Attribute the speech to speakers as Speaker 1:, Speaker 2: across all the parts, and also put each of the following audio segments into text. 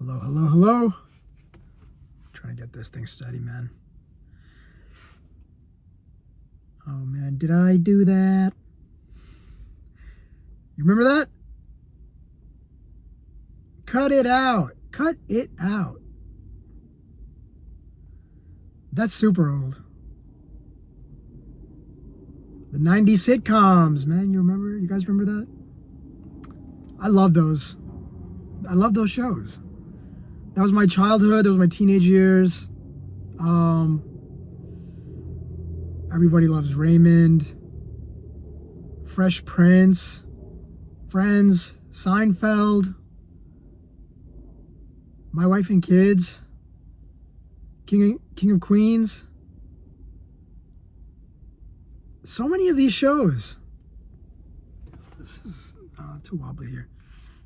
Speaker 1: Hello, hello, hello. Trying to get this thing steady, man. Oh, man, did I do that? You remember that? Cut it out. Cut it out. That's super old. The 90s sitcoms, man. You remember? You guys remember that? I love those. I love those shows. That was my childhood. That was my teenage years. Everybody Loves Raymond. Fresh Prince. Friends. Seinfeld. My Wife and Kids. King of Queens. So many of these shows. This is too wobbly here.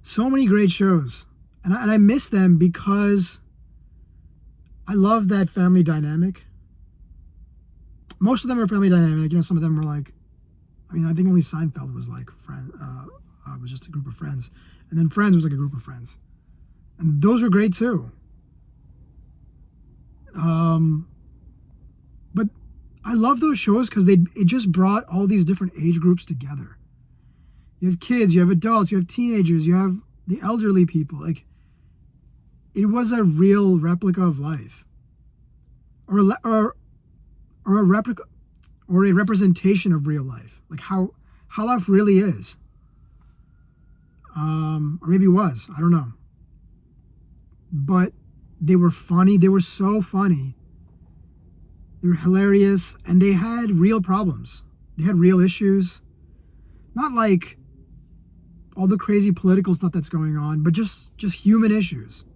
Speaker 1: So many great shows. And I miss them because I love that family dynamic. Most of them are family dynamic. You know, some of them were like, I mean, I think only Seinfeld was like was just a group of friends. And then Friends was like a group of friends. And those were great too. But I love those shows because it just brought all these different age groups together. You have kids, you have adults, you have teenagers, you have the elderly people. Like, it was a real replica of life, or a replica, or a representation of real life, like how life really is. Or maybe was, I don't know. But they were funny. They were so funny. They were hilarious, and they had real problems. They had real issues. Not like all the crazy political stuff that's going on, but just human issues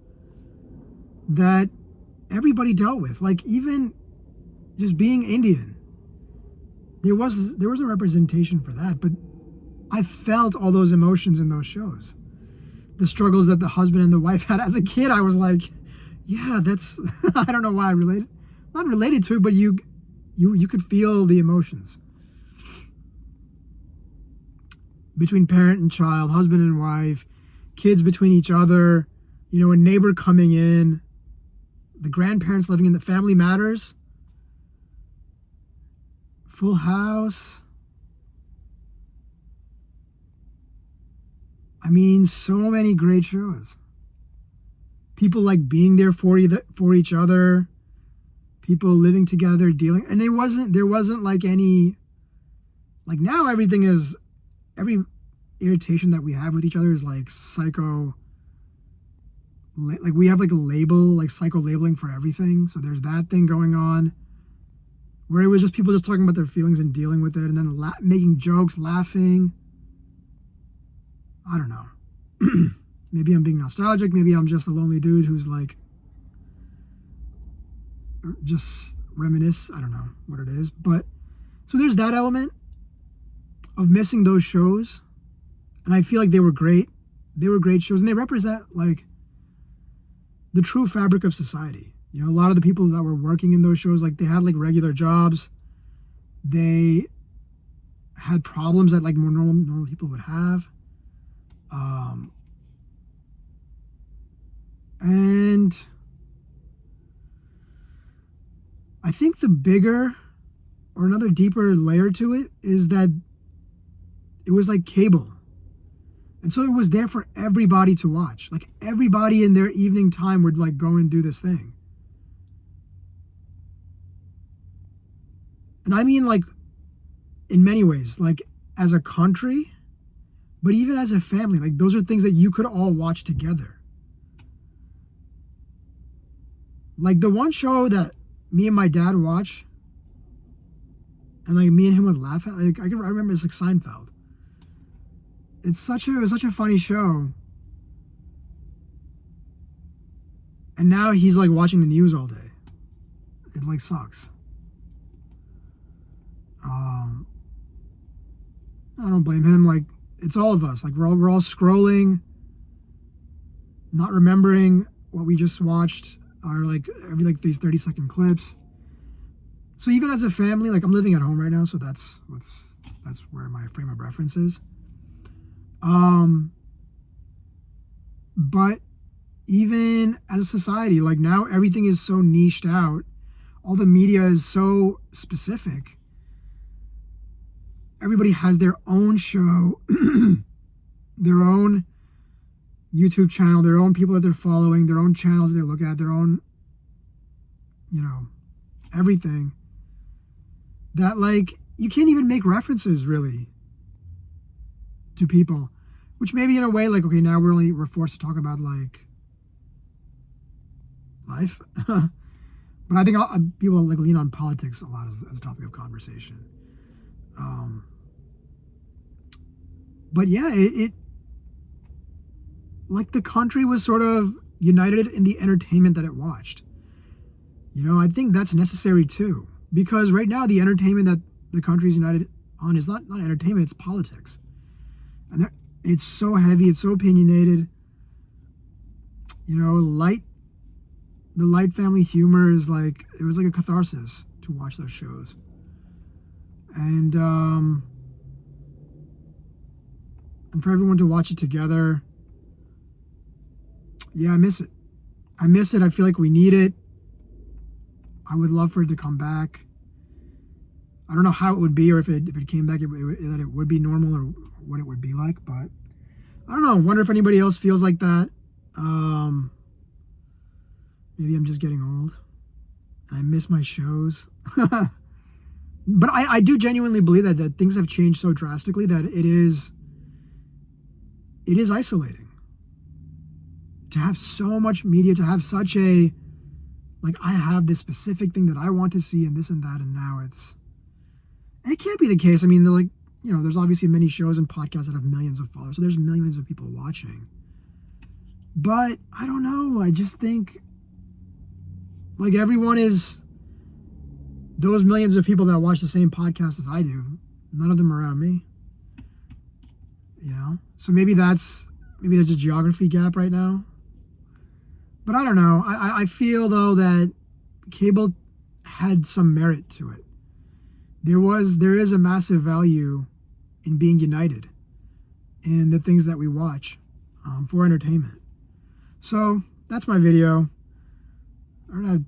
Speaker 1: that everybody dealt with. Like, even just being Indian, there was a representation for that, but I felt all those emotions in those shows. The struggles that the husband and the wife had. As a kid, I was like, yeah, that's I don't know why I related, not related to it, but you could feel the emotions between parent and child, husband and wife, kids between each other, you know, a neighbor coming in, the grandparents living in the Family Matters, Full House. I mean, so many great shows. People like being there for each other, people living together, dealing, and there wasn't like any, like now every irritation that we have with each other is like like we have like a label, like psycho labeling for everything. So there's that thing going on where it was just people just talking about their feelings and dealing with it, and then making jokes, laughing. I don't know. Maybe I'm being nostalgic. Maybe I'm just a lonely dude who's like, just reminisce. I don't know what it is. But so there's that element of missing those shows. And I feel like they were great. They were great shows. And they represent like the true fabric of society. You know, a lot of the people that were working in those shows, like they had like regular jobs. They had problems that like more normal people would have. And I think the bigger or another deeper layer to it is that it was like cable. And so it was there for everybody to watch. Like everybody in their evening time would like go and do this thing. And I mean like in many ways, like as a country, but even as a family, like those are things that you could all watch together. Like the one show that me and my dad watch, and like me and him would laugh at, like I remember, it's like Seinfeld. It was such a funny show. And now he's like watching the news all day. It like sucks. I don't blame him. Like it's all of us. Like we're all scrolling, not remembering what we just watched, or like every like these 30-second clips. So even as a family, like I'm living at home right now, so that's where my frame of reference is. But even as a society, like now everything is so niched out. All the media is so specific. Everybody has their own show, their own YouTube channel, their own people that they're following, their own channels they look at, their own, everything. That, like, you can't even make references, really, to people. Which maybe in a way, like, okay, now we're forced to talk about, like, life. But I think people, like, lean on politics a lot as a topic of conversation. But yeah, it like the country was sort of united in the entertainment that it watched. I think that's necessary too. Because right now the entertainment that the country's united on is not entertainment, it's politics. And it's so heavy, it's so opinionated. The Light family humor is like, it was like a catharsis to watch those shows. And for everyone to watch it together, yeah, I miss it. I feel like we need it. I would love for it to come back. I don't know how it would be, or if it came back, that it would be normal, or what it would be like. But I don't know. I wonder if anybody else feels like that. Maybe I'm just getting old. I miss my shows. But I do genuinely believe that things have changed so drastically that it is isolating. To have so much media, to have such a, like, I have this specific thing that I want to see and this and that, and now and it can't be the case. I mean, there's obviously many shows and podcasts that have millions of followers, so there's millions of people watching. But I don't know, I just think, like, everyone is those millions of people that watch the same podcast as I do. None of them around me. So maybe there's a geography gap right now. But I don't know. I feel, though, that cable had some merit to it. There is a massive value in being united in the things that we watch for entertainment. So that's my video. I don't have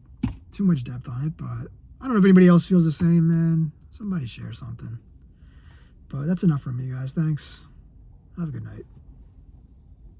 Speaker 1: too much depth on it, but I don't know if anybody else feels the same, man. Somebody share something. But that's enough from me, guys. Thanks. Have a good night.